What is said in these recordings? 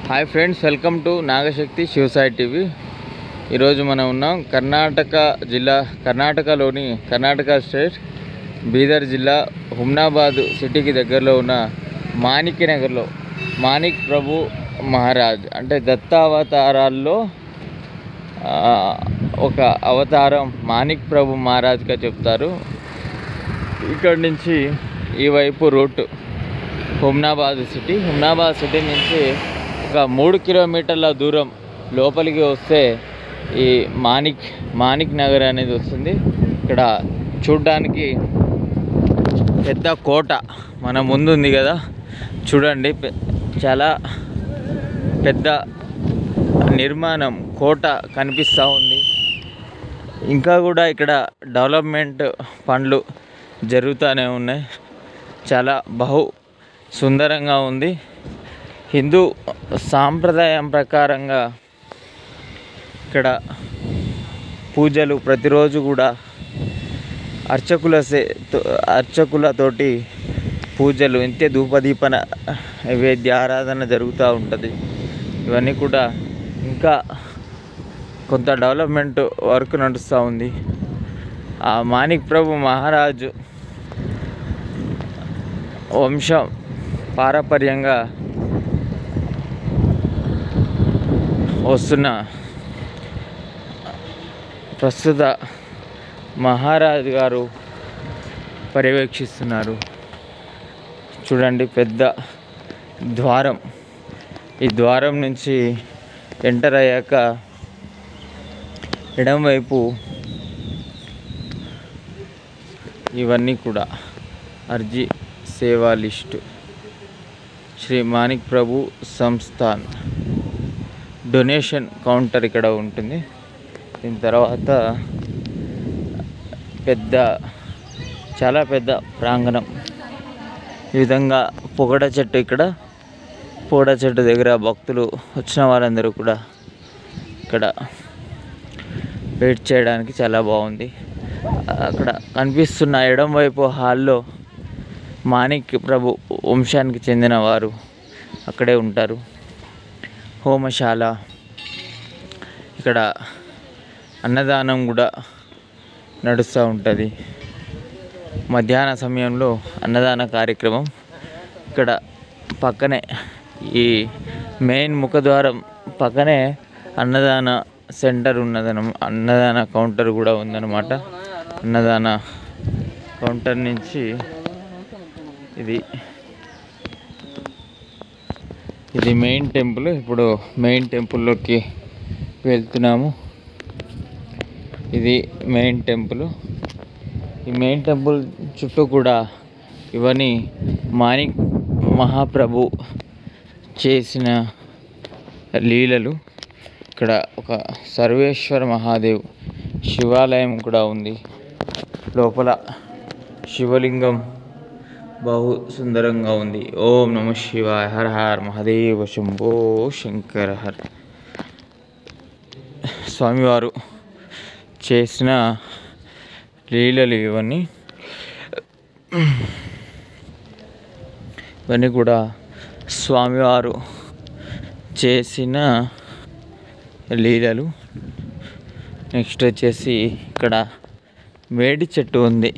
Hi friends, welcome to Nagashakti Shivasai TV. ఈరోజు మనం ఉన్నాం కర్ణాటకలోని కర్ణాటక స్టేట్ బీదర్ జిల్లా హుమ్నాబాద్ సిటీకి దగ్గరలో ఉన్న మాణిక్యనగర్లో మాణిక్ ప్రభు మహారాజ్ అంటే దత్తావతారాల్లో ఒక అవతారం మాణిక్ ప్రభు మహారాజ్గా చెప్తారు. ఇక్కడి నుంచి ఈ వైపు రూట్ హుమ్నాబాద్ సిటీ నుంచి ఒక 3 కిలోమీటర్ల దూరం లోపలికి వస్తే ఈ మాణిక్ నగర్ అనేది వస్తుంది. ఇక్కడ చూడ్డానికి పెద్ద కోట మన ముందు ఉంది కదా, చూడండి చాలా పెద్ద నిర్మాణం కోట కనిపిస్తూ ఉంది. ఇంకా కూడా ఇక్కడ డెవలప్మెంట్ పనులు జరుగుతూనే ఉన్నాయి. చాలా సుందరంగా ఉంది. హిందూ సాంప్రదాయం ప్రకారంగా ఇక్కడ పూజలు ప్రతిరోజు కూడా అర్చకులతోటి పూజలు ఇంతే ధూపదీపన నైవేద్య ఆరాధన జరుగుతూ ఉంటుంది. ఇవన్నీ కూడా ఇంకా కొంత డెవలప్మెంట్ వర్క్ నడుస్తూ ఉంది. ఆ మాణిక్ ప్రభు మహారాజు వంశం పారపర్యంగా వస్తున్న ప్రస్తుత మహారాజు గారు పర్యవేక్షిస్తున్నారు. చూడండి పెద్ద ద్వారం. ఈ ద్వారం నుంచి ఎంటర్ అయ్యాక ఎడమవైపు ఇవన్నీ కూడా అర్జీ సేవా లిస్టు, శ్రీ మాణిక్ ప్రభు సంస్థాన్ డొనేషన్ కౌంటర్ ఇక్కడ ఉంటుంది. దీని తర్వాత చాలా పెద్ద ప్రాంగణం. ఈ విధంగా పొగడ చెట్టు దగ్గర భక్తులు వచ్చిన వారందరూ కూడా ఇక్కడ వెయిట్ చేయడానికి చాలా బాగుంది. అక్కడ కనిపిస్తున్న ఎడం వైపు హాల్లో మాణిక్ ప్రభు వంశానికి చెందిన వారు అక్కడే ఉంటారు. హోమశాల, ఇక్కడ అన్నదానం కూడా నడుస్తూ ఉంటుంది. మధ్యాహ్న సమయంలో అన్నదాన కార్యక్రమం. ఇక్కడ పక్కనే ఈ మెయిన్ ముఖద్వారం పక్కనే అన్నదాన సెంటర్ అన్నదాన కౌంటర్ కూడా ఉందన్నమాట. అన్నదాన కౌంటర్ నుంచి ఇది మెయిన్ టెంపుల్. ఇప్పుడు మెయిన్ టెంపుల్లోకి వెళ్తున్నాము. ఇది మెయిన్ టెంపుల్. ఈ మెయిన్ టెంపుల్ చుట్టూ కూడా ఇవన్నీ మాణిక్ మహాప్రభు చేసిన లీలలు. ఇక్కడ ఒక సర్వేశ్వర మహాదేవ్ శివాలయం కూడా ఉంది. లోపల శివలింగం సుందరంగా ఉంది. ఓం నమ శివాయ, హర హర మహాదేవ, శంభో శంకర హర. స్వామివారు చేసిన లీలలు ఇవన్నీ కూడా స్వామివారు చేసిన లీలలు. నెక్స్ట్ వచ్చేసి ఇక్కడ మేడి చెట్టు ఉంది.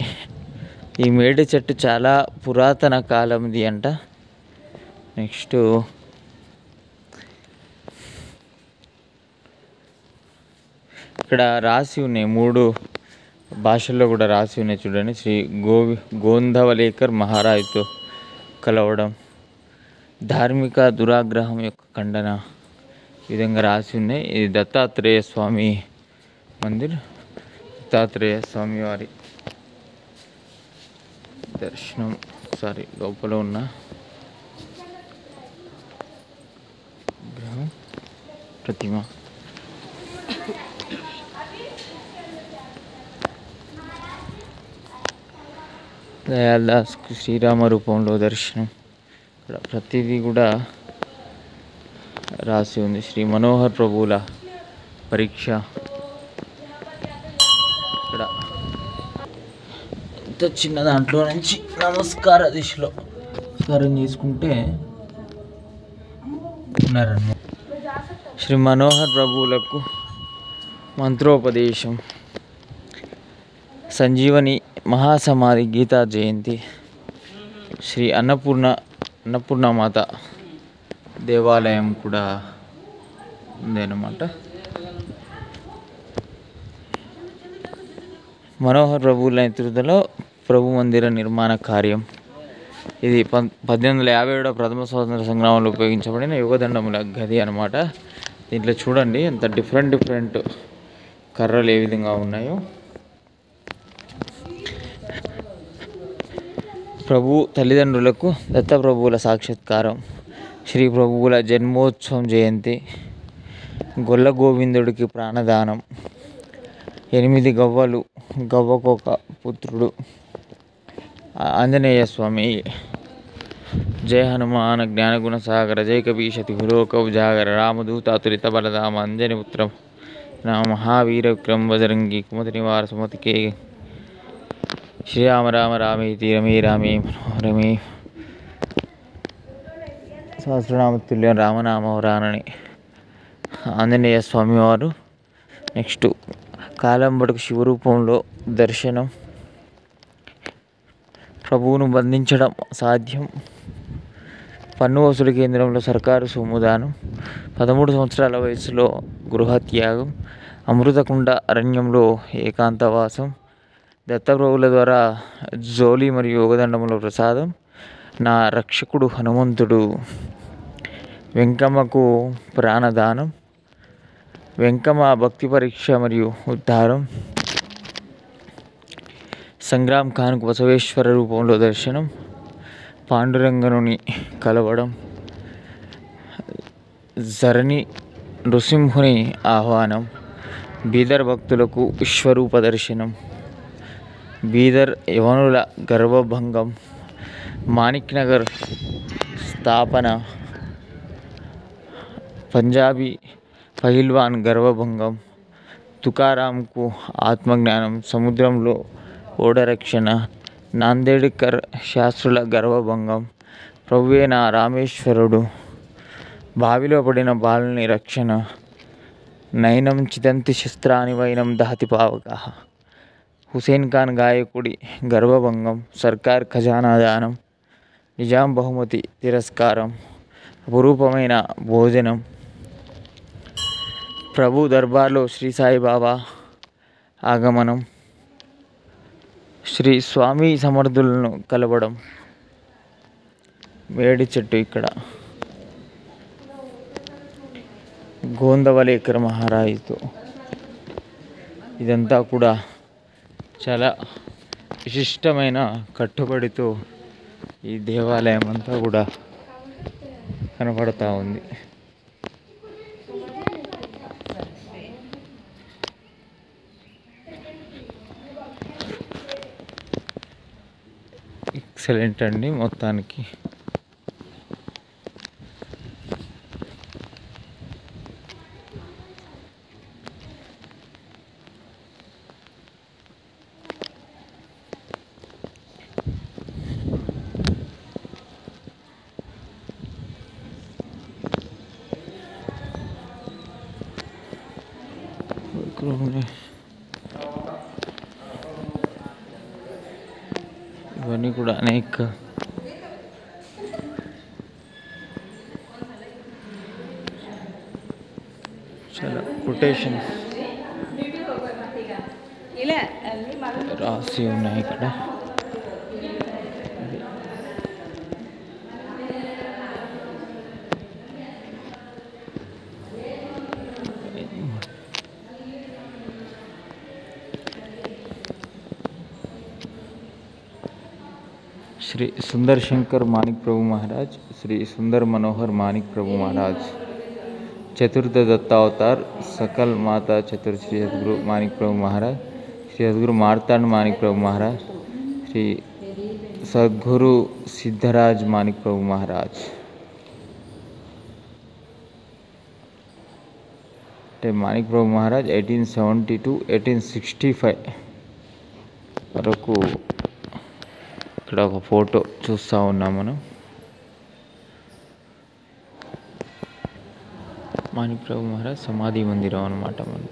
ఈ మేడి చెట్టు చాలా పురాతన కాలంది అంట. నెక్స్ట్ ఇక్కడ రాసి ఉన్నాయి, 3 భాషల్లో కూడా రాసి ఉన్నాయి. చూడండి, శ్రీ గోంధవలేకర్ మహారాజుతో కలవడం, ధార్మిక దురాగ్రహం యొక్క ఖండన, ఈ విధంగా రాసి ఉన్నాయి. ఇది దత్తాత్రేయ స్వామి మందిర్. దత్తాత్రేయ స్వామి వారి దర్శనం. లోపల ఉన్న విగ్రహం, ప్రతిమ. దయాల్దాస్ శ్రీరామ రూపంలో దర్శనం. ఇక్కడ ప్రతిదీ కూడా రాసి ఉంది. శ్రీ మనోహర్ ప్రభువుల పరీక్ష. ఇక్కడ ఇంత చిన్న దాంట్లో నుంచి నమస్కార దిశలో నమస్కారం చేసుకుంటే శ్రీ మనోహర్ ప్రభువులకు మంత్రోపదేశం. సంజీవని మహాసమాధి గీతా జయంతి. శ్రీ అన్నపూర్ణమాత దేవాలయం కూడా ఉందన్నమాట. మనోహర్ ప్రభువుల నేతృత్వంలో ప్రభు మందిర నిర్మాణ కార్యం. ఇది 1857 ప్రథమ స్వాతంత్ర సంగ్రామంలో ఉపయోగించబడిన యుగదండముల గది అన్నమాట. దీంట్లో చూడండి ఎంత డిఫరెంట్ కర్రలు ఏ విధంగా ఉన్నాయో. ప్రభు తల్లిదండ్రులకు దత్తప్రభువుల సాక్షాత్కారం. శ్రీ ప్రభువుల జన్మోత్సవం జయంతి. గొల్ల గోవిందుడికి ప్రాణదానం. 8 గవ్వలు, గవ్వకొక పుత్రుడు. ఆంజనేయ స్వామి. జయ హనుమాన జ్ఞానగుణ సాగర జయ కపీశతి గురోక ఉజాగర రామదూతాతులిత బలధామ అంజనిపుత్రం మహావీర విక్రమ బజరంగి కుమతి నివార సుమతికే శ్రీరామ రామ రామేతి రమే రామే మనోరమే సహస్రనామతుల్యం రామనామవరానని ఆంజనేయ స్వామివారు. నెక్స్ట్ కాలంబడుకు శివరూపంలో దర్శనం. ప్రభువును బంధించడం సాధ్యం. పన్ను వసూలు కేంద్రంలో సర్కారు సొమ్ముదానం. 13 సంవత్సరాల వయసులో గృహత్యాగం. అమృతకుండ అరణ్యంలో ఏకాంతవాసం. దత్తప్రభువుల ద్వారా జోలి మరియు యోగదండముల ప్రసాదం. నా రక్షకుడు హనుమంతుడు. వెంకమ్మకు ప్రాణదానం. వెంకమ్మ భక్తి పరీక్ష మరియు ఉద్ధారం. సంగ్రామ్ ఖాన్కు బసవేశ్వర రూపంలో దర్శనం. పాండురంగనుని కలవడం. జరణి నృసింహుని ఆహ్వానం. బీదర్ భక్తులకు విశ్వరూప దర్శనం. బీదర్ యవనుల గర్వభంగం. మాణిక్ నగర్ స్థాపన. పంజాబీ పహిల్వాన్ గర్వభంగం. తుకారాంకు ఆత్మజ్ఞానం. సముద్రంలో ఓడరక్షణ. నాందేడ్కర్ శాస్త్రుల గర్వభంగం. ప్రభువే నా రామేశ్వరుడు. బావిలో పడిన బాలుని రక్షణ. నయనం చిదంతి శస్త్రాని వైనం దహతి పావక. హుసేన్ ఖాన్ గాయకుడి గర్వభంగం. సర్కార్ ఖజానా దానం. నిజాం బహుమతి తిరస్కారం. అపురూపమైన భోజనం. ప్రభు దర్బార్లో శ్రీ సాయిబాబా ఆగమనం. శ్రీ స్వామి సమర్థులను కలవడం. వేడి చెట్టు ఇక్కడ. గోందవలేకర్ మహారాజుతో. ఇదంతా కూడా చాలా విశిష్టమైన కట్టుబడితో ఈ దేవాలయం అంతా కూడా కనపడతా ఉంది. ఎక్సలెంట్ అండి మొత్తానికి. ఇవన్నీ కూడా అనేక చాలా కొటేషన్స్ రాసి ఉన్నాయి ఇక్కడ. श्री सुंदर शंकर मानिक प्रभु महाराज, श्री सुंदर मनोहर मानिक प्रभु महाराज, चतुर्थ दत्तावतार सकल माता चतुर श्री सद्गुरु मानिक प्रभु महाराज, श्री सद्गुरु मार्तांड मानिक प्रभु महाराज, श्री सद्गुरु सिद्धराज मानिक प्रभु महाराज. मानिक प्रभु महाराज 1870 to 1865 వరకు ఇక్కడ ఒక ఫోటో చూస్తూ ఉన్నాం మనం. మాణిక్ ప్రభు మహారాజ్ సమాధి మందిరం అనమాట మనం.